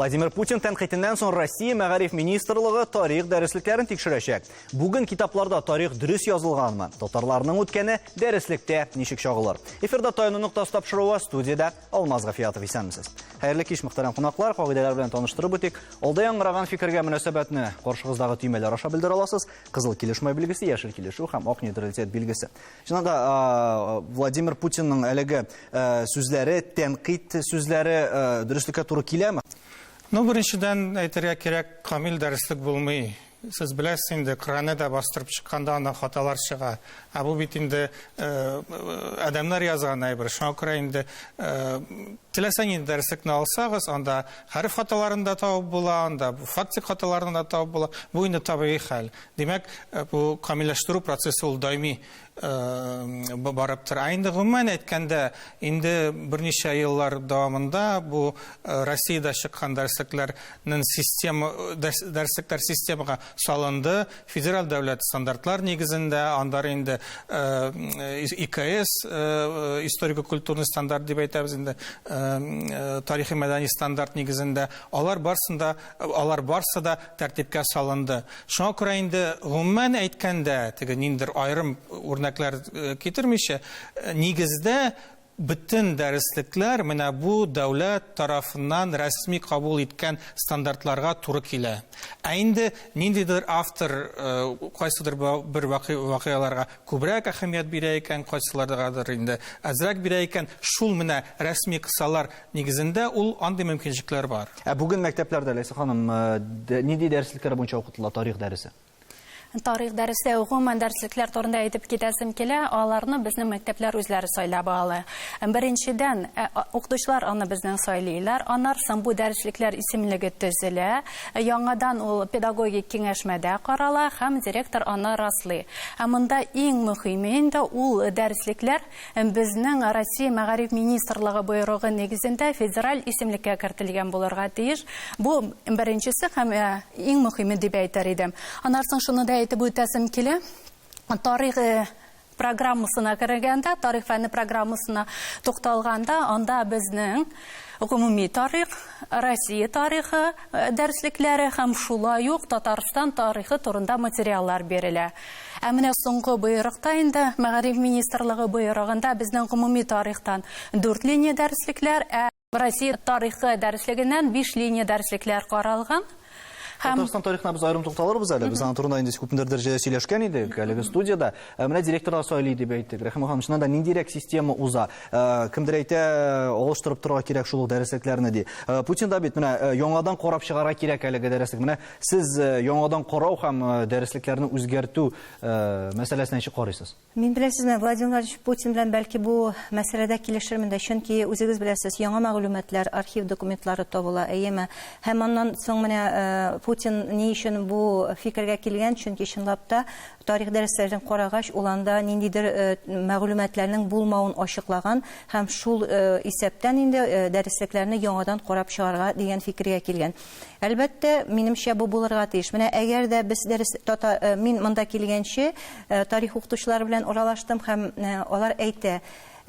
Владимир Путин тәнқитеннән соң Россия мәгариф министрлыгы тарих дәреслекләрен тикшерәчәк. Бүген китапларда тарих дөрес язылганмы? Татарларның үткәне дәреслектә ничек чагылыр? Эфирда таяну нуктасы тапшыруы студияда Алмаз Гафиятов исәнмесез. Хәерле кич, мөхтәрәм кунаклар, кагыйдәләр белән таныштырып үтик. Алда яңгыраган фикергә мөнәсәбәтне каршыгыздагы төймәләр аша белдерә аласыз. Кызыл килешмә билгесе, яшел килешү һәм ак нейтралитет билгесе. Шунда Владимир Путинның әлеге сүзләре, тәнқит сүзләре дөреслеккә туры киләме? Беренчедән әйтергә кирәк, камил дәреслек булмый. Сез беләсез инде, Коранда бастырып чыкканда аны хаталар чыга. Бу бит инде адамнар язган әйбер. Шуңа күрә инде теләсәң инде дәреслекне алсагыз, анда хәреф хаталарын да табып була, анда фактик хаталарын да табып була. Бу инде табигый хәл. Димәк, бу камилләштерү процессы ул даими барып тора. Инде гомумән әйткәндә, инде берничә еллар дәвамында бу Россиядә чыккан дәреслекләрнең дәреслектәр системага салынды. Федераль дәүләт стандартлар нигезендә, андар инде ИКС, историко-культурный стандарт дип әйтәбез инде, тарихи мәдәни стандарт нигезендә, алар барсы да тәртипкә салынды. Шуңа күрә инде гомумән әйткәндә, теге ниндидер айрым үрнәкләр китермичә, нигездә bütün дәреслекләр менә бу дәүләт тарафыннан рәсми кабул иткән стандартларга туры килә. Инде ниндидер автор кайсыдыр бер вакыйгаларга күбрәк әһәмият бирә икән, кайсыларгадыр инде азрак бирә икән, шул менә рәсми кысалар нигезендә ул андый мөмкинлекләр бар. Бүген мәктәпләрдә, Ләйсә ханым, нинди дәреслекләр буенча укытыла тарих дәресе? Тарих дәресе, гомумән дәреслекләр турында әйтеп китәсем килә, аларны безнең мәктәпләр үзләре сайлап ала. Беренчедән, укытучылар аны безнең сайлыйлар, аннан бу дәреслекләр исемлеге төзелә, яңадан ул педагогик киңәшмәдә карала һәм директор аны раслый. Монда иң мөһиме инде ул дәреслекләр безнең Россия мәгариф министрлыгы буйрыгы нигезендә федераль исемлеккә кертелгән булырга тиеш. Бу беренчесе һәм иң мөһиме дип әйтер идем. Аннан соң шуны да әйтеп үтәсем килә. Тарих программасына кергәндә, тарих фәне программасына тукталганда, анда безнең гомуми тарих, Россия тарихы дәреслекләре һәм шулай ук Татарстан тарихы турында материаллар бирелә. Менә соңгы буйрыкта инде мәгариф министрлыгы буйрыгында безнең гомуми тарихтан 4 линия дәреслекләр, Россия тарихы дәреслегеннән 5 линия дәреслекләр каралган. Татарстан тарихына без айрым тукталырбыз әле. Без аны турында инде күпмедер дәрәҗәдә сөйләшкән идек, әлеге студияда. Менә директорга сөйли дип әйттек. Рәхим ханым, шунда ниндирәк система уза? Кемдер әйтә, алыштырып торырга кирәк шул дәреслекләрне ди. Путин да бит менә яңадан карап чыгарга кирәк әлеге дәреслек. Менә сез яңадан карау һәм дәреслекләрне үзгәртү мәсьәләсенә ничек карыйсыз? Мин беләсезме, Владимир Владимирович Путин белән бәлки бу мәсьәләдә килешермен дә, чөнки үзегез беләсез, яңа мәгълүматлар, архив документлары табыла, әйеме. Һәм аннан соң менә Путин ни өчен бу фикергә килгән, чөнки чынлап та тарих дәресләрен карагач, уланда ниндидер мәгълүматларның булмавын ачыклаган һәм шул исәптән инде дәреслекләрне яңадан карап чыгарга дигән фикергә килгән. Әлбәттә, минемчә бу булырга тиеш. Менә әгәр дә без мин монда килгәнче тарих укытучылары белән аралаштым һәм алар әйтә,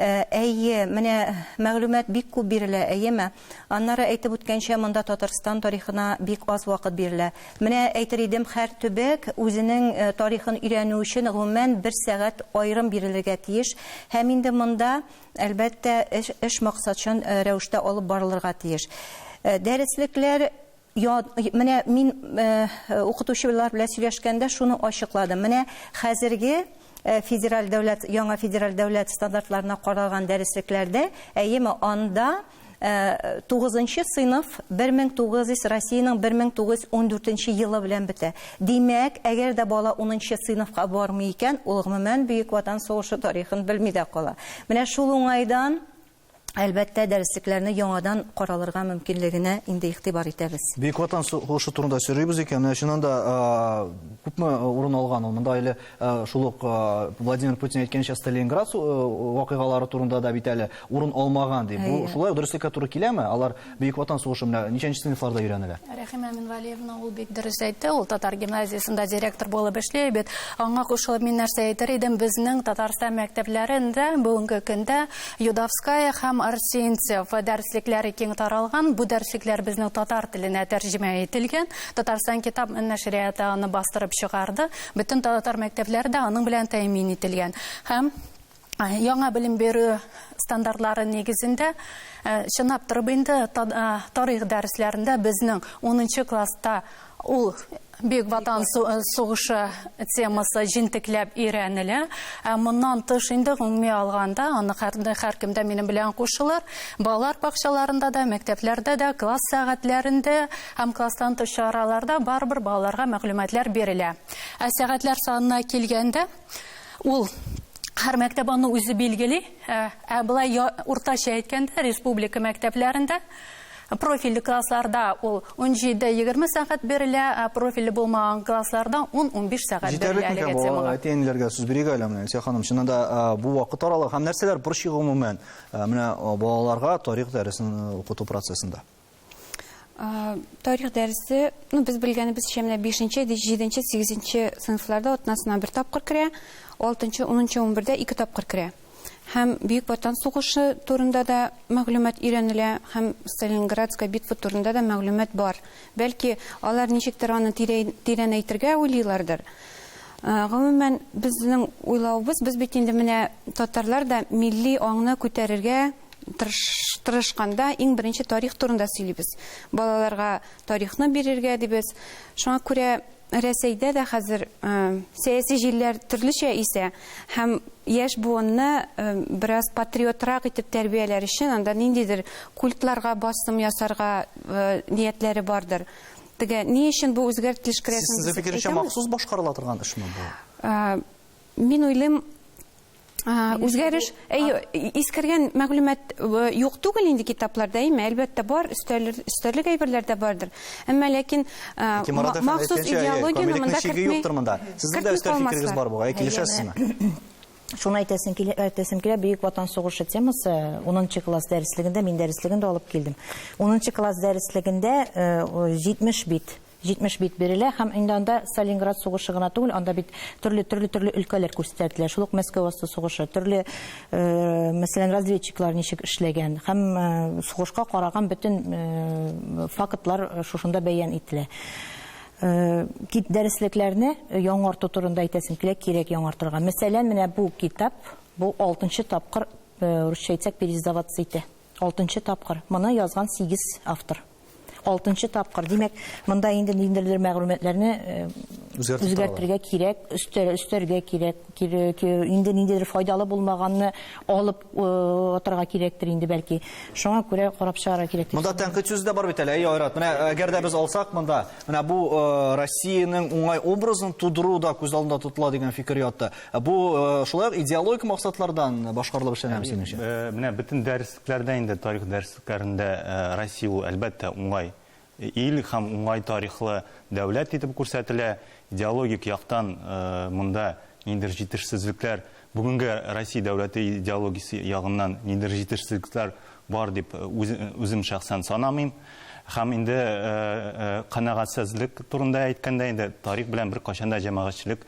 әйе, менә мәгълүмат бик күп бирелә, әйеме. Аннары әйтеп үткәнчә, монда Татарстан тарихына бик аз вакыт бирелә. Менә әйтер идем, һәр төбәк үзенең тарихын өйрәнү өчен гомумән 1 сәгать айрым бирелергә тиеш. Һәм инде монда әлбәттә эш максатчан рәвештә алып барылырга тиеш. Дәреслекләр менә мин укытучылар белән сөйләшкәндә шуны ачыкладым. Менә хәзерге яңа федераль дәүләт стандартларына каралган дәреслекләрдә, әйеме, анда 9-нчы сыйныф Россиянең 1914 елы белән бетә. Димәк, әгәр дә бала 10-нчы сыйныфка бармый икән, ул гомумән Бөек Ватан сугышы тарихын белми дә кала. Менә шул уңайдан әлбәттә дәреслекләрне яңадан каралырга мөмкинлегенә инде игътибар итәбез. Бөек Ватан сугышы турында сөйлибез икән, шуннан да күпме урын алган ул. Монда әле шул ук Владимир Путин әйткәнчә Сталинград вакыйгалары турында да бит әле урын алмаган ди. Бу шулай дөреслеккә туры киләме? Алар Бөек Ватан сугышы менә ничәнче сыйныфларда өйрәнелә? Рәхимә Минвалиевна ул бик дөрес әйтте. Ул Татар гимназиясында директор булып эшләй бит. Аңа кушылып мин нәрсә әйтер идем, безнең Татарстан мәктәпләрендә бүгенге көндә Юдовская һәм Рустам Арсентьев дәреслекләре киң таралган. Бу дәреслекләр безнең татар теленә тәрҗемә ителгән. Татарстан китап нәшрияты аны бастырып чыгарды. Бөтен татар мәктәпләрендә аның белән тәэмин ителгән. Һәм яңа белем бирү стандартлары негезендә чынлап торып инде тарих дәресләрендә безнең 10 класста ул Бөек Ватан сугышы темасы җентекләп өйрәнелә. Моннан тыш инде гомуми алганда, аны һәркем дә минем белән кушылыр. Балалар бакчаларында да, мәктәпләрдә дә, класс сәгатьләрендә һәм класстан тыш чараларда барбер балаларга мәгълүматлар бирелә. Сәгатьләр санына килгәндә, ул һәр мәктәп аны үзе билгели. Булай уртача әйткәндә, республика мәктәпләрендә профильле классларда ул 17-20 сәгать бирелә, профильле булмаган классларда 10-15 сәгать бирелә. Җитәрлек темага. Әйтәнләргә сүз бирергә әле Әлсия ханым. Чынында бу вакыт аралыгы һәм нәрсәләр борчый гомумән менә балаларга тарих дәресен укыту процессында? Тарих дәресе, без белгәнебезчә менә 5-нче, 7-нче, 8-нче сыйныфларда атнасына 1 тапкыр керә, 6-нчы, 10-нчы, 11-дә 2 тапкыр керә. Һәм Бөек Ватан сугышы турында да мәгълүмат өйрәнелә, һәм Сталинградская битва турында да мәгълүмат бар. Бәлки алар ничектер аны тирән әйтергә уйлыйлардыр. Гомумән безнең уйлавыбыз, без бит инде менә татарлар да милли аңны күтәрергә тырышканда иң беренче тарих турында сөйлибез. Балаларга тарихны бирергә дибез. Шуңа күрә Рәсәйдә дә хәзер сәяси җилләр төрлечә исә, һәм яшь буынны бераз патриотрак итеп тәрбияләр өчен анда ниндидер культларга басым ясарга ниятләре бардыр. Теге ни өчен бу үзгәртелеш керәсен? Сезнең фикерчә махсус башкарыла торган эшме бу? Мин уйлыйм, үзгәреш, искергән мәгълүмат юк түгел инде китапларда, әлбәттә бар, өстәрлек әйберләр дә бардыр. Әмма ләкин махсус идеологияны монда кертмәй. Сезнең дә өстәл фикерегез бар буга, килешәсезме? Шуны әйтәсем килә, Бөек Ватан сугышы темасы 10 класс дәреслегендә, мин дәреслегендә алып килдем. 10 класс дәреслегендә 70 бит бирелә, һәм инде анда Сталинград сугышы гына түгел, анда бит төрле өлкәләр күрсәтелә. Шул ук Мәскәү асты сугышы, төрле мәсәлән разведчиклар ничек эшләгән, һәм сугышка караган бөтен фактлар шушында бәян ителә. Дәреслекләрне яңарту турында әйтәсем килә, кирәк яңартырга. Мәсәлән, менә бу китап, бу 6-нчы тапкыр русча әйтсәк переиздаваться итә. 6-нчы тапкыр. Моны язган 8 автор. 6-нчы тапкыр. Димәк, монда инде ниндидер мәгълүматларны үзгәртергә кирәк, өстәргә кирәк, инде ниндидер файдалы булмаганны алып атырга кирәктер инде бәлки. Шуңа күрә карап чыгарга кирәк. Монда тәнкыйть сүзе дә бар бит әле, Айрат. Менә әгәр дә без алсак монда, менә бу Россиянең уңай образын тудыру да күз алдында тотыла дигән фикер ятты. Бу шулай идеологик максатлардан башкарылып эшләнәме синеңчә? Менә бөтен дәреслектәрдә инде тарих дәреслекләрендә Россия әлбәттә уңай ил һәм уңай тарихлы дәүләт итеп күрсәтелә. Идеологик яктан монда ниндидер җитешсезлекләр, бүгенге Россия дәүләте идеологиясе ягыннан ниндидер җитешсезлекләр бар дип үзем шәхсән санамыйм. Һәм инде канагатьсезлек турында әйткәндә, инде тарих белән бер кашанда җәмәгатьчелек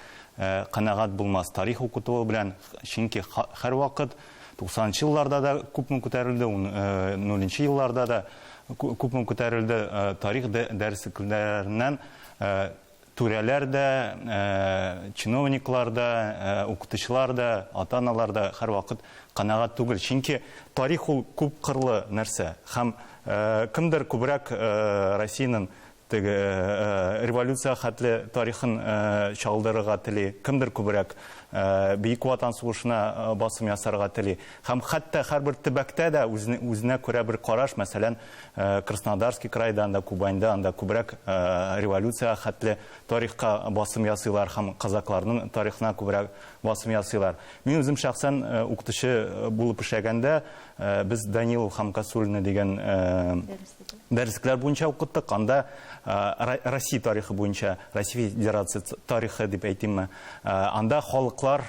канагат булмас. Тарих укытуы белән, чөнки һәрвакыт 90-нчы елларда да күпме күтәрелде, 0-нчы елларда да күпме күтәрелде тарих дәреслекләреннән түрәләр дә, чиновниклар да, укытучылар да, ата-аналар да һәрвакыт канагат түгел. Чөнки тарих ул күп кырлы нәрсә. Һәм кемдер күбрәк Россиянең революция хәтле тарихын чалдырырга тели, кемдер күбрәк Бөек Ватан сугышына басым ясарга тели. Һәм хәтта һәрбер төбәктә дә үзенә күрә бер караш, мәсәлән, Краснодарский крайда, анда Кубаньда, анда күбрәк революция хәтле тарихка басым ясыйлар, һәм казакларның тарихына күбрәк басым ясыйлар. Мин үзем шәхсән укытучы булып эшләгәндә, без Данилов һәм Касулина дигән дәресләр буенча укыттык. Анда Россия тарихы буенча, Россия Федерация тарихы дип әйтимме, анда халыклар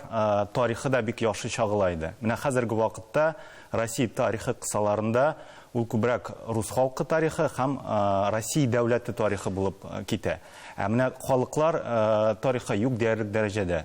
тарихы да бик яхшы чагылайды. Менә хәзерге вакытта Россия тарихы кысаларында ул күбрәк рус халкы тарихы һәм Россия дәүләте тарихы булып китә. Менә халыклар тарихы юк диярлек дәрәҗәдә.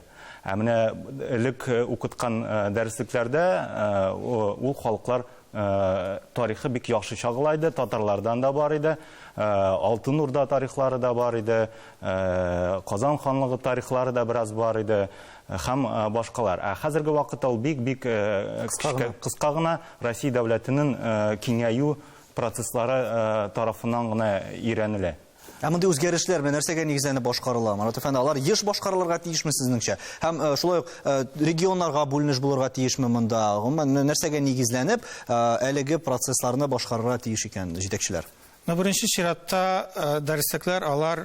Менә элек укыткан дәреслекләрдә ул халыклар тарихы бик яхшы чагылайды, татарлардан да бар иде, Алтын Урда тарихлары да бар иде, Казан ханлыгы тарихлары да бераз бар иде, һәм башкалар. Хәзерге вакытта ул бик кыска гына Россия дәүләтенең киңәю процесслары тарафыннан гына өйрәнелә. Мондай үзгәрешләр нәрсәгә нигезләнеп башкарыла? Марат әфәнде, алар еш башкарылырга тиешме сезнеңчә? Һәм шулай ук регионнарга бүленеш булырга тиешме монда? Гомумән нәрсәгә нигезләнеп әлеге процессларны башкарырга тиеш икән җитәкчеләр? Беренче чиратта дәреслекләр алар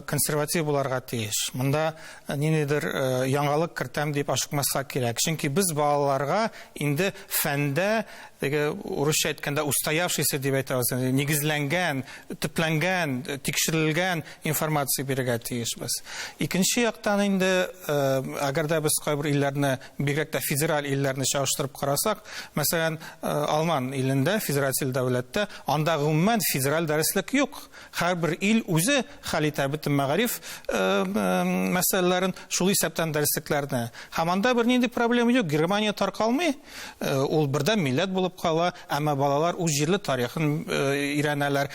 консерватив буларга тиеш. Монда ниндидер яңалык кертәм дип ашыкмаска кирәк. Чөнки без балаларга инде фәндә, урысча әйткәндә, устоявшийся дип әйтәбез, нигезләнгән, төпләнгән, тикшерелгән информация бирергә тиешбез. Икенче яктан инде, әгәр дә без кайбер илләрне, бигрәк тә федераль илләрне чагыштырып карасак, мәсәлән, Алман илендә, федератив дәүләттә, анда гомумән федераль дәреслек юк. Һәрбер ил үзе хәл итә бөтен мәгариф мәсьәләләрен шул исәптән дәреслекләрне. Һәм анда бернинди проблема юк. Германия таркалмый, ул бердәм милләт булып кала, әмма балалар үз җирле тарихын өйрәнәләр.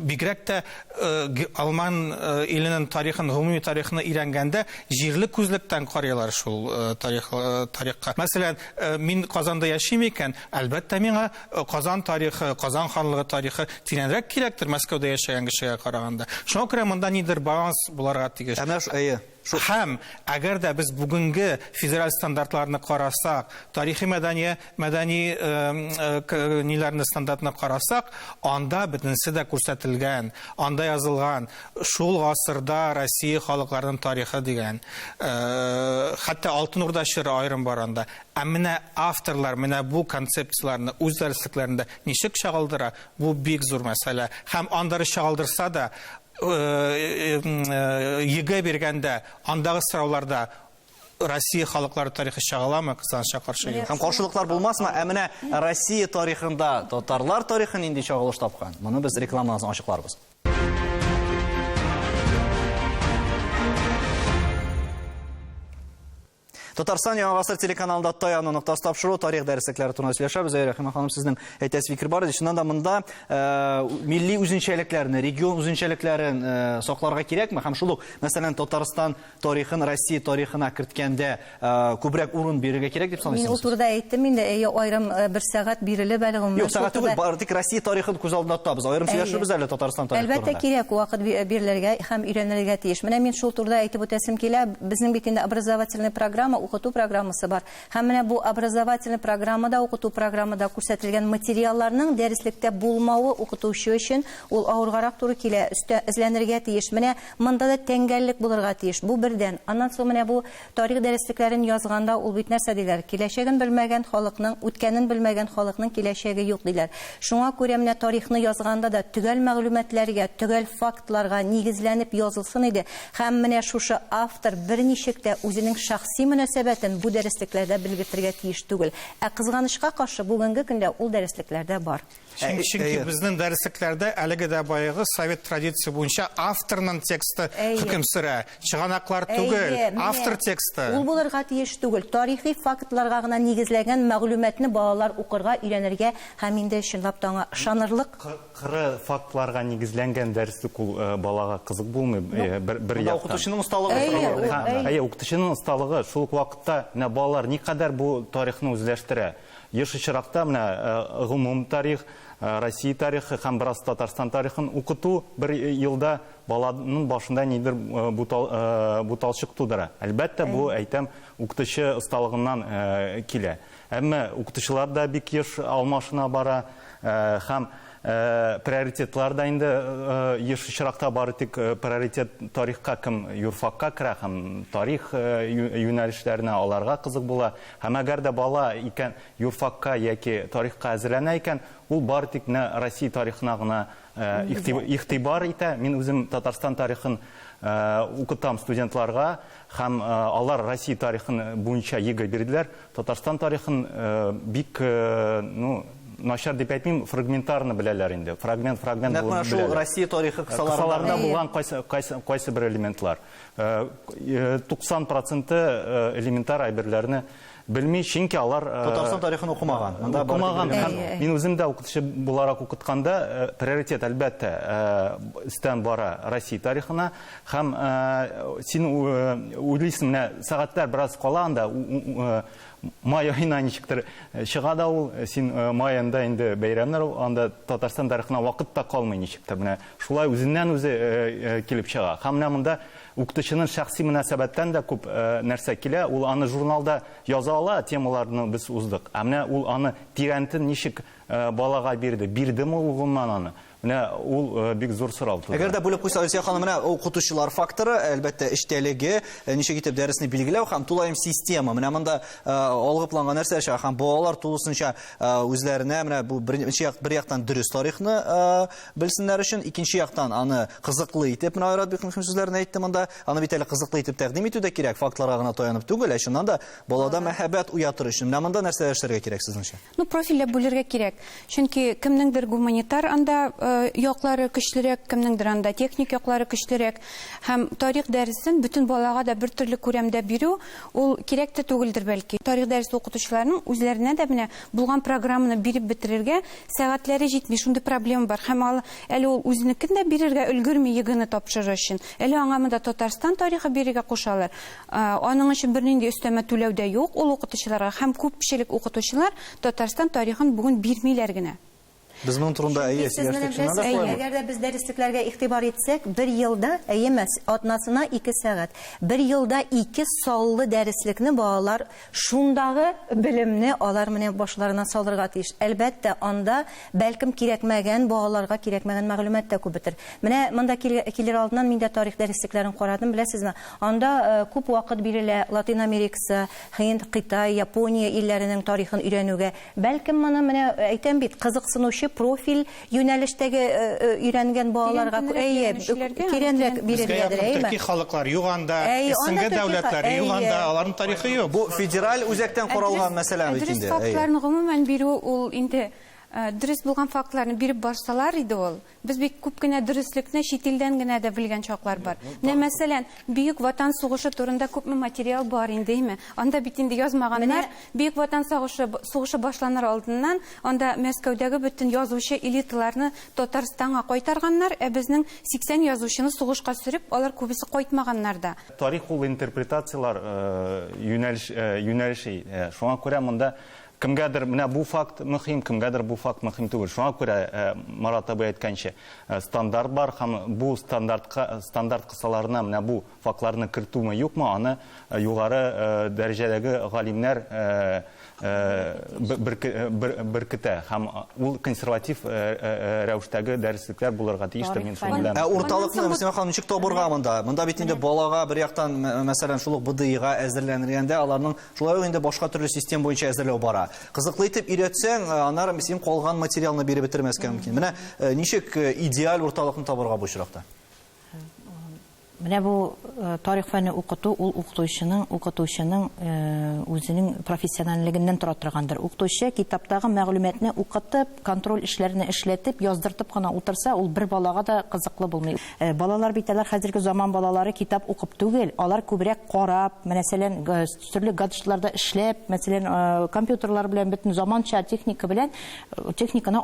Бигрәк тә Алман иленең тарихын, гомуми тарихны өйрәнгәндә җирле күзлектән карыйлар шул тарихка. Мәсәлән, мин Казанда яшим икән, әлбәттә миңа Казан тарихы, Казан ханлыгы тарихы тирәнрәк кирәктер Мәскәүдә яшәгән кешегә караганда. Шуңа күрә монда нидер баланс буларга тиеш. Һәм әгәр дә без бүгенге федераль стандартларны карасак, тарихи мәдәни ниләрне стандартны карасак, анда бөтенсе дә күрсәтелгән, анда язылган шул гасырда Россия халыкларының тарихы дигән. Хәтта Алтын Урда чоры аерым бар анда. Менә авторлар менә бу концепцияларны үз дәреслекләрендә ничек чагылдыра, бу бик зур мәсьәлә. Һәм андары чагылдырса да, егә биргәндә, андагы сорауларда Россия халыклары тарихы чагыламы, кызганычка каршы? Һәм каршылыклар булмасмы? Менә Россия тарихында татарлар тарихы нинди чагылыш тапкан? Моны без рекламадан соң ачыкларбыз. Татарстан Яңа гасыр телеканалында Таяны нуктасы тапшыру тарих дәреслекләре турында сөйләшәбез. Рәхимә ханым, сезнең әйтәс фикер бар иде. Чыннан да монда милли үзенчәлекләрне, регион үзенчәлекләрен сакларга кирәкме? Һәм шул ук, мәсәлән, Татарстан тарихын Россия тарихына керткәндә күбрәк урын бирергә кирәк дип саныйсызмы? Мин ул турыда әйттем инде, аерым бер сәгать бирелеп әле гомумән. Юк, сәгать түгел, тик Россия тарихын күз алдында тотабыз. Аерым сөйләшербез әле Татарстан тарихы турында. Әлбәттә кирәк вакыт бирелергә һәм өйрәнергә тиеш. Менә мин шул турыда әйтеп үтәсем килә. Безнең бит инде образовательный программа, укыту программасы бар. Һәм менә бу образовательный программада, укыту программада күрсәтелгән материалларның дәреслектә булмавы укытучы өчен ул авыргарак туры килә, өстә эзләнергә тиеш. Менә монда да тәңгәллек булырга тиеш. Бу бердән. Аннан соң менә бу тарих дәреслекләрен язганда ул бит нәрсә диләр? Киләчәген белмәгән халыкның, үткәнен белмәгән халыкның киләчәге юк диләр. Шуңа күрә менә тарихны язганда да төгәл мәгълүматларга, төгәл фактларга нигезләнеп язылсын иде. Һәм менә шушы автор берничек тә үзенең шәхси мөнәсәбәтен бу дәреслекләрдә белгертергә тиеш түгел. Ә кызганычка каршы бүгенге көндә ул дәреслекләрдә бар. Чөнки безнең дәреслектәрдә әлеге дә баягы совет традиция буенча авторның тексты хөкем сөрә. Чыганаклар түгел, автор тексты. Ул булырга тиеш түгел. Тарихи фактларга гына нигезләгән мәгълүматны балалар укырга, өйрәнергә һәм инде чынлап та аңа ышанырлык. Кыры фактларга нигезләнгән дәреслек ул балага кызык булмый. Бер яктан. Укытучының осталыгы. Укытучының осталыгы шул вакытта балалар никадәр бу тарихны үзләштерә. Еш очракта менә гомум тарих, Россия тарихы һәм бераз Татарстан тарихын укыту бер елда баланың башында нидер буталчык тудыра. Әлбәттә бу әйтәм укытучы осталыгыннан килә. Әмма укытучылар да бик еш алмашына бара һәм приоритетлар да инде еш очракта бары тик приоритет тарихка кем юрфакка керә һәм тарих юнәлешләренә аларга кызык була. Һәм әгәр дә бала икән юрфакка яки тарихка әзерләнә икән, ул бары тик Россия тарихына гына игътибар итә. Мин үзем Татарстан тарихын укытам студентларга һәм алар Россия тарихын буенча егы бирделәр. Татарстан тарихын бик начар дип әйтмим, фрагментарны беләләр инде. Фрагмент булып беләләр. Россия тарихы кысаларында булган кайсы бер элементлар. 90% элементар әйберләрне Белми, чөнки алар Татарстан тарихын укымаган. Монда укымаган. Мин үзем дә укытучы буларак укытканда приоритет әлбәттә өстән бара Россия тарихына һәм син уйлыйсың, менә сәгатьләр бераз кала анда май айына ничектер чыга да ул, син май айында инде бәйрәмнәр, анда Татарстан тарихына вакыт та калмый ничектер. Менә шулай үзеннән үзе килеп чыга. Һәм менә монда укытучының шәхси мөнәсәбәттән дә күп нәрсә килә. Ул аны журналда яза ала, темаларны без уздык. Ә менә ул аны тирәнтен ничек балага бирде? Бирдеме ул гомумән аны? Менә ул бик зур сорау туды. Әгәр дә бүлеп куйса, Алсия ханым, менә укытучылар факторы, әлбәттә, эштәлеге, ничек итеп дәресне билгеләү һәм тулаем система. Менә монда алгыпланган нәрсә шә һәм балалар тулысынча үзләренә менә бу бер яктан дөрес тарихны белсеннәр өчен, икенче яктан аны кызыклы итеп, менә Айрат бик мөһим сүзләрне әйтте монда, аны бит әле кызыклы итеп тәкъдим итү дә кирәк, фактларга гына таянып түгел, шуннан да балада мәхәббәт уятыр өчен. Менә монда нәрсә эшләргә кирәк сезнеңчә? Ну, профильләп бүләргә кирәк. Чөнки кемнеңдер гуманитар анда яклары көчлерәк, кемнеңдер анда техник яклары көчлерәк. Һәм тарих дәресен бүтән балага да бер төрле күләмдә бирү, ул кирәк тә түгелдер бәлки. Тарих дәресе укытучыларның үзләренә дә менә булган программаны биреп бетерергә сәгатьләре җитми, шундый проблема бар. Һәм әле ул үзенекен дә бирергә өлгерми егыны тапшырыр өчен. Әле аңа монда Татарстан тарихы бирергә кушалар. Аның өчен бернинди өстәмә түләү дә юк ул укытучыларга. Һәм күпчелек укытучылар Татарстан тарихын бүген бирмиләр генә. Без моның турында Әгәр дә без дәреслекләргә игътибар итсәк, бер елда, әйемәс, атнасына 2 сәгать. Бер елда 2 саллы дәреслекне балалар шундагы белемне алар менә башларына салырга тиеш. Әлбәттә, анда бәлкем кирәкмәгән балаларга кирәкмәгән мәгълүмат та күп. Менә монда килер алдыннан мин дә тарих дәреслекләрен карадым, беләсезме? Анда күп вакыт бирелә Латин Америкасы, Һинд, Кытай, Япония илләренең тарихын өйрәнүгә. Бәлкем моны менә әйтәм бит, кызыксынучы профиль юнәлештәге өйрәнгән балаларга тирәнрәк бирергәдер, әйме? Төрки халыклар юганда, исенгә дәүләтләр юганда, аларның тарихы юк. Бу федераль үзәктән каралган мәсьәлә бит инде. Дөрес фактларны гомумән бирү ул инде дөрес булган фактларны биреп барсалар иде ул. Без бик күп кенә дөреслекне чит илдән генә дә белгән чаклар бар. Менә мәсәлән, Бөек Ватан сугышы турында күпме материал бар индеме? Анда бит инде язмаганнар. Бөек Ватан сугышы башланыр алдыннан анда Мәскәүдәге бөтен язучы элиталарны Татарстанга кайтарганнар, ә безнең 80 язучыны сугышка сөреп, алар күбесе кайтмаганнар да. Тарих ул интерпретациялар юнәлеше. Шуңа күрә монда кемгәдер менә бу факт мөһим, кемгәдер бу факт мөһим түгел. Шуңа күрә Марат абый әйткәнчә, стандарт бар һәм бу стандарт кысаларына менә бу фактларны кертүме юкмы, аны югары дәрәҗәдәге галимнәр беркетә һәм ул консерватив рәвештәге дәреслекләр булырга тиештер, мин шуны беләм. Урталыкны Мәсәлән ханым ничек табырга монда? Монда бит инде балага бер яктан мәсәлән шул БДИга әзерләнергәндә аларның шулай инде башка төрле система буенча әзерләү бара. Кызыклы итеп өйрәтсәң, аннары син калган материалны биреп бетермәскә мөмкин. Менә ничек идеаль урталыкны табырга бу очракта? Менә бу тарих фәнне укыту, ул укытучының үзенең профессиональлыгыннан тора торгандыр. Укытучы китаптагы мәгълүматны укытып, контроль эшләрен эшләтеп, яздыртып кына утырса, ул бер балага да кызыклы булмый. Балалар бит алар хәзерге заман балалары китап укып түгел, алар күбрәк карап, мәсәлән, төрле гаджетларда эшләп, мәсәлән, компьютерлар белән бөтен заманча техниканы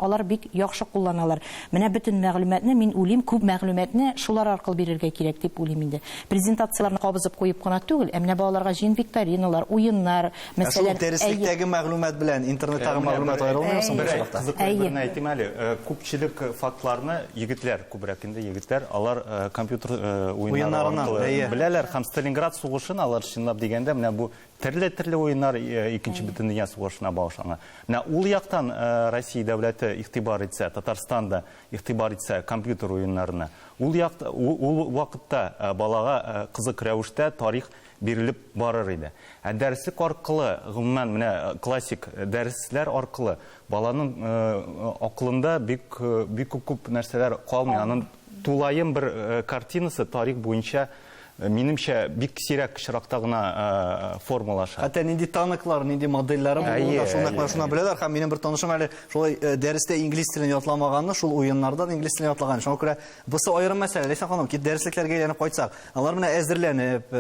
алар бик яхшы кулланалар. Менә бөтен мәгълүматны мин улим, күп мәгълүматны шулар аркылы бирергә кирәк дип презентацияларны кабызып куеп кына түгел, әмма балаларга җин викториналар, уеннар, мәсәлән, дәреслектәге мәгълүмат белән интернеттагы мәгълүмат аерылмыйсың бу чакта. Берне әйтим әле, күпчелек фактларны егетләр, күбрәк инде егетләр, алар компьютер уеннарыннан беләләр һәм Сталинград сугышын алар чынлап дигәндә менә бу төрле уеннар икенче бөтен дөнья сугышына багышланган. Менә ул яктан Россия дәүләте игътибар итсә, Татарстанда игътибар итсә компьютер уеннарына, ул вакытта балага кызык рәвештә тарих бирелеп барыр иде. Дәреслек аркылы, гомумән менә классик дәресләр аркылы баланың акылында бик күп нәрсәләр калмый. Аның тулаем бер картинасы тарих буенча минемчә бик сирәк очракта гына формалаша. Хәтта нинди таныклар, нинди модельләре булуында шуны беләләр һәм минем бер танышым әле шулай дәрестә инглиз телен ятламаганны, шул уеннарда инглиз телен ятлаган. Шуңа күрә бусы аерым мәсьәлә. Ләйсән ханым, дәреслекләргә әйләнеп кайтсак, алар менә әзерләнеп,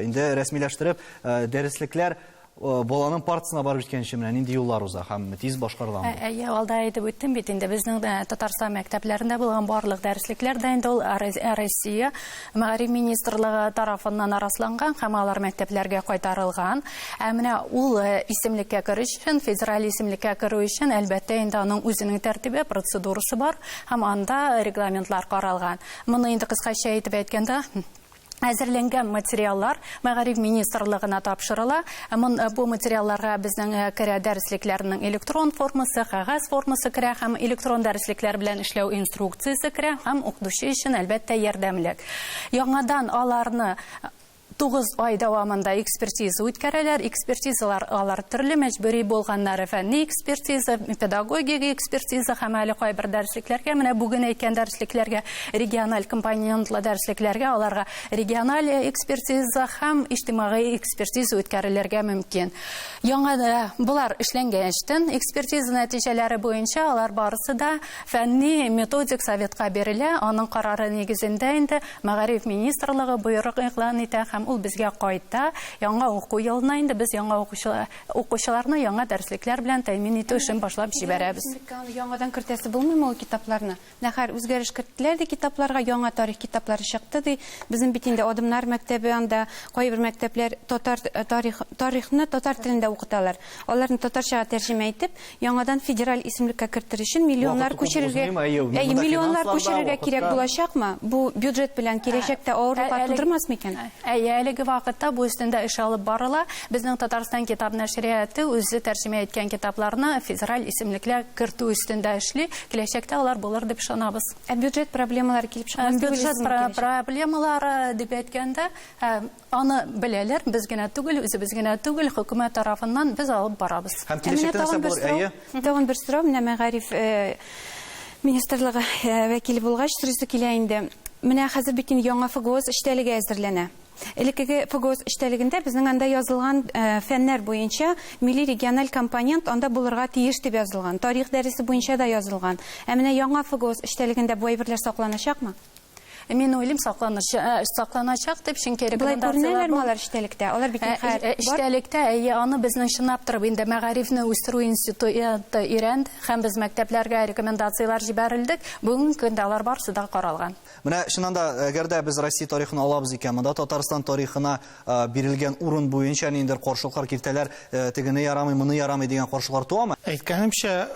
инде рәсмиләштереп, дәреслекләр баланың партиясына барып җиткәнче менә нинди юллар уза һәм тиз башкарыламы? Әйе, алда әйтеп үттем бит инде безнең Татарстан мәктәпләрендә булган барлык дәреслектәр дә инде ул Россия Мәгариф министрлыгы тарафыннан арасланган һәм алар мәктәпләргә кайтарылган. Ә менә ул исемлеккә керү өчен, федераль исемлеккә керү өчен әлбәттә инде аның үзенең тәртибе, процедурасы бар һәм анда регламентлар каралган. Моны инде кыскача әйтеп әйткәндә, әзерләнгән материаллар Мәгариф министрлыгына тапшырыла. Бу материалларга безнең керә дәреслекләрнең электрон формасы, кагаз формасы керә һәм электрон дәреслекләр белән эшләү инструкциясе керә һәм укытучы өчен әлбәттә ярдәмлек. Яңадан аларны 9 ай дәвамында экспертиза үткәрәләр. Экспертизалар алар төрле мәҗбүри булганнары фәнни экспертиза, педагогик экспертиза һәм әле кайбер дәреслекләргә, менә бүген әйткән дәреслекләргә, региональ компонентлы дәреслекләргә аларга региональ экспертиза һәм иҗтимагый экспертиза үткәрелергә мөмкин. Яңа булар эшләнгәнчтен экспертиза нәтиҗәләре буенча алар барысы да фәнни методик советка берилә. Аның карары нигезендә инде Мәгариф министрлыгы буйрык игълан итә һәм ул безгә кайта. Яңа уку елына инде без яңа укучыларны яңа дәреслекләр белән тәэмин итү эшен башлап җибәрәбез. Яңадан кертәсе булмыймы ул китапларны? Нәһәр үзгәреш кертеләр ди китапларга, яңа тарих китаплары чыкты ди. Безнең бит инде Адымнар мәктәбе анда кайбер мәктәпләр тарихны татар телендә укыталар. Аларны татарчага тәрҗемә итеп, яңадан федераль исемлеккә кертер өчен миллионнар күчерергә кирәк булачакмы? Бу бюджет белән киләчәктә авырлык тудырмас микән? Әлеге вакытта бу өстендә эш алып барыла. Безнең Татарстан китап нәшрияты үзе тәрҗемә иткән китапларны федераль исемлеккә кертү өстендә эшли. Киләчәктә алар булыр дип ышанабыз. Бюджет проблемалары килеп чыкмас. Бюджет проблемалары дип әйткәндә, аны беләләр, без генә түгел, үзебез генә түгел, хөкүмәт тарафыннан без алып барабыз. Һәм киләчәктә нәрсә булыр? Тагын бер сорау, менә Мәгариф министрлыгы вәкиле булгач, турысы килә инде. Менә хәзер бит яңа ФГОС эштәлеге әзерләнә. Элекеге ФГОС эштәлегендә безнең анда язылган фәннәр буенча милли региональ компонент анда булырга тиеш дип язылган. Тарих дәресе буенча да язылган. Ә менә яңа ФГОС эштәлегендә бу әйберләр сакланачакмы? Мен уйлыйм сакланачак дип, чөнки рекомендациялар бар эштәлектә. Алар бит эштәлектә, аны безнең чынлап торып инде Мәгарифне үстерү институты өйрәнде һәм без мәктәпләргә рекомендациялар җибәрелдек. Бүгенге көндә алар барысы да каралган. Менә чыннан да, әгәр дә без Россия тарихын алабыз икән, монда Татарстан тарихына бирелгән урын буенча ниндидер каршылыклар киртәләр, тегене ярамый, моны ярамый дигән каршылыклар туамы? Әйткәнемчә,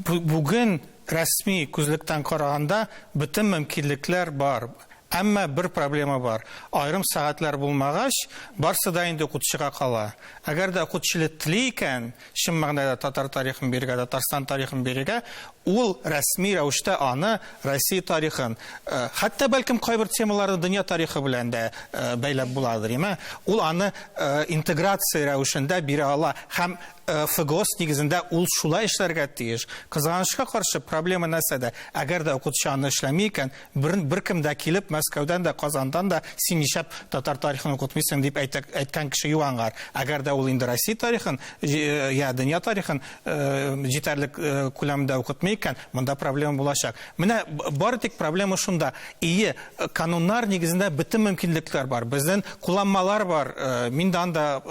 бүген рәсми күзлектән караганда бөтен мөмкинлекләр бар. Әмма бер проблема бар. Айрым сәгатьләр булмагач, барсы да инде укытучыга кала. Әгәр дә укытучы тели икән, чын мәгънәдә татар тарихын бирергә, Татарстан тарихын бирергә, ул рәсми рәвештә аны Россия тарихын, хәтта бәлкем кайбер темаларны дөнья тарихы белән дә бәйләп буладыр, ул аны интеграция рәвешендә бирә ала һәм ФГОС нигезендә ул шулай эшләргә тиеш. Кызганычка каршы проблема нәрсәдә? Әгәр дә укытучы аны эшләми икән, беркем дә килеп Мәскәүдән дә, Казандан да син нишәп татар тарихын укытмыйсың дип әйткән кеше юангар. Әгәр дә ул инде Россия тарихын, я дөнья тарихын җитәрлек күләмдә укытмый икән, монда проблема булачак. Менә бары тик проблема шунда. Кануннар нигезендә бөтен мөмкинлекләр бар. Безнең кулланмалар бар. Мин дә анда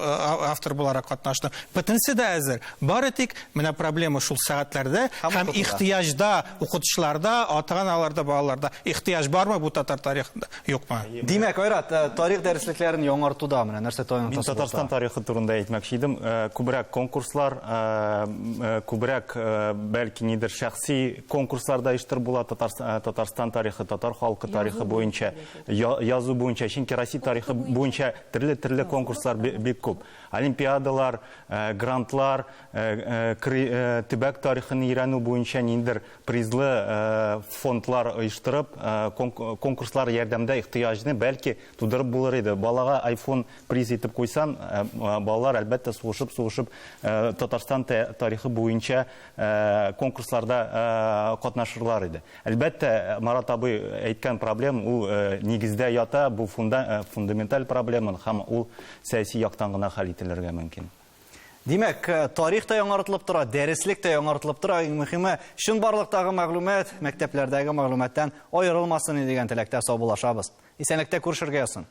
автор буларак катнаштым. Бөтенсе дә әзер. Бары тик менә проблема шул сәгатьләрдә һәм ихтыяҗда, укытучыларда, ата-аналарда, балаларда ихтыяҗ бармы бу татар тарихында? Юкмы? Димәк, Айрат, тарих дәреслекләрен яңартуда менә нәрсә таяныктан? Мин Татарстан тарихы турында әйтмәкче идем. Күбрәк конкурслар, күбрәк бәлки нидер шәхси конкурсларда иштер була Татарстан тарихы, татар халкы тарихы буенча, язу буенча, чөнки Россия тарихы буенча төрле конкурслар бик күп. Олимпиадалар, грантлар, төбәк тарихын өйрәнү буенча ниндер призлы фондлар оештырып, конкурслар ярдәмдә ихтыяҗны бәлки тудырып булыр иде. Балага iPhone приз итеп куйсан, балалар әлбәттә сугышып Татарстан тарихы буенча конкурсларда катнашырлар иде. Әлбәттә, Марат абый әйткән проблема ул нигездә ята, бу фундаменталь проблема һәм ул сәяси яктан гына хәл ителергә мөмкин. Димәк, тарих та яңартылып тора, дәреслек та яңартылып тора. Иң мөһиме, шун барлыктагы мәгълүмат, мәктәпләрдәге мәгълүматтан аерылмасын дигән теләктә саубуллашабыз. Исәнлектә күрешергә язсын.